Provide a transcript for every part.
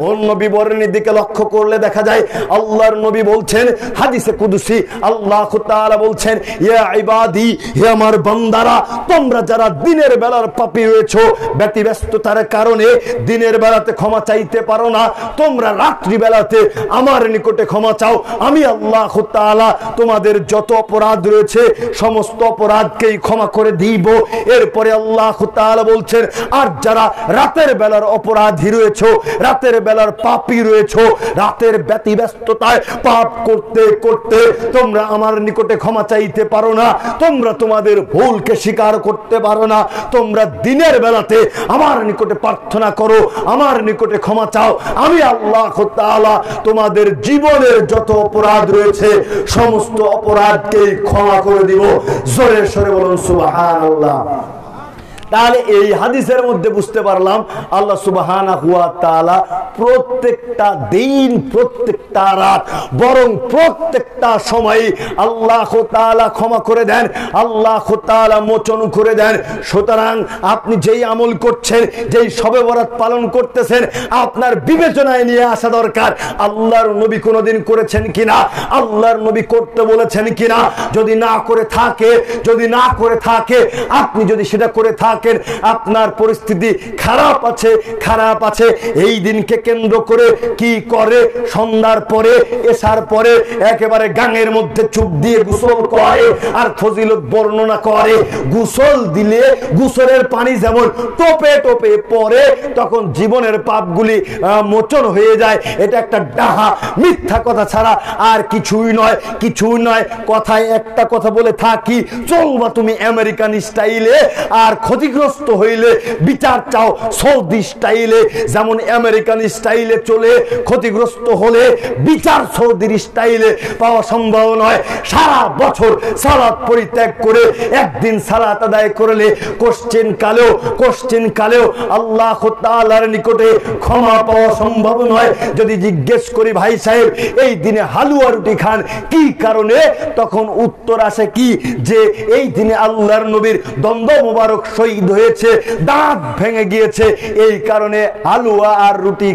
অন্য বিবরণের দিকে লক্ষ্য করলে দেখা যায় আল্লাহর নবী বলছেন হাদিসে কুদসি, আল্লাহ তাআলা বলছেন, ইয়া ইবাদি, হে আমার বান্দারা, তোমরা যারা দিনের বেলার পাপী হয়েছো, ব্যতিব্যস্ততার কারণে দিনের বেলাতে ক্ষমা চাইতে পারো না, তোমরা রাত্রি বেলাতে আমার নিকটে ক্ষমা চাও, আমি আল্লাহ তাআলা তোমাদের যত অপরাধ রয়েছে সমস্ত অপরাধকেই ক্ষমা করে দিব। এরপরে আল্লাহ তাআলা বলছেন, আর যারা রাতের বেলার অপরাধী রয়েছো, রাতের বেলার পাপী রয়েছো, রাতের ব্যতিব্যস্ততায় পাপ করতে করতে তোমরা আমার নিকটে ক্ষমা চাইতে পারো না, তোমরা তোমাদের ভুলকে স্বীকার করতে পারো না, তোমরা দিনের বেলাতে আমার নিকটে প্রার্থনা করো, আমার নিকটে ক্ষমা চাও, আমি আল্লাহ তাআলা তোমাদের জীবনের যত অপরাধ রয়েছে সমস্ত অপরাধকেই ক্ষমা করে দিব। জোরে সরে বলুন সুবহানাল্লাহ। তাহলে এই হাদিসের মধ্যে বুঝতে পারলাম আল্লাহ সুবহানাহু ওয়া তাআলা প্রত্যেকটা দিন, প্রত্যেকটা রাত, বরং প্রত্যেকটা সময় আল্লাহ তাআলা ক্ষমা করে দেন, আল্লাহ তাআলা মোচন করে দেন। সুতরাং আপনি যেই আমল করছেন, যেই শবে বরাত পালন করতেছেন, আপনার বিবেচনায় নিয়ে আসা দরকার আল্লাহর নবী কোনোদিন করেছেন কিনা, আল্লাহর নবী করতে বলেছেন কিনা। যদি না করে থাকে, আপনি যদি সেটা করে থাকেন, আপনার পরিস্থিতি খারাপ আছে। এই দিনকে কেন্দ্র করে কি করে, সন্ধ্যার পরে, এশার পরে একেবারে গাঙের মধ্যে চুপ দিয়ে গোসল করে আর ফজিলত বর্ণনা করে। গোসল দিলে গোসলের পানি যেমন টোপে টোপে পড়ে, তখন জীবনের পাপগুলি মোচন হয়ে যায়। এটা একটা ডাহা মিথ্যা কথা ছাড়া আর কিছুই নয়। কথায় একটা কথা বলে থাকি, চলবা তুমি আমেরিকান স্টাইলে, আর ক্ষতিগ্রস্ত হইলে বিচার চাও সৌদি স্টাইলে। যেমন আমেরিকান স্টাইলে চলে, ক্ষতিগ্রস্ত হলে বিচার সৌদির স্টাইলে পাওয়া সম্ভব নয়। সারা বছর সালাত পরিত্যাগ করে একদিন সালাত আদায় করলে কোশ্চেন কালেও আল্লাহ তাআলার নিকটে ক্ষমা পাওয়া সম্ভব নয়। যদি জিজ্ঞেস করি, ভাই সাহেব এই দিনে হালুয়া রুটি খান কি কারণে, তখন উত্তর আসে কি, যে এই দিনে আল্লাহর নবীর দ্বন্দ্ব মোবারক শহীদ হয়েছে, দাঁত ভেঙে গিয়েছে, এই কারণে হালুয়া আর রুটি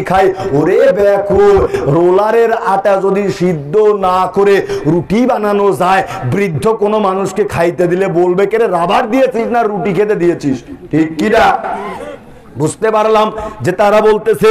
খাই। ওরে ব্যাকুল, রোলারের আটা যদি সিদ্ধ না করে রুটি বানানো যায়, বৃদ্ধ কোনো মানুষকে খাইতে দিলে বলবে, কে রে, রাবার দিয়েছিস না রুটি খেতে দিয়েছিস? ঠিক কিনা? বুঝতে পারলাম যে তারা বলতেছে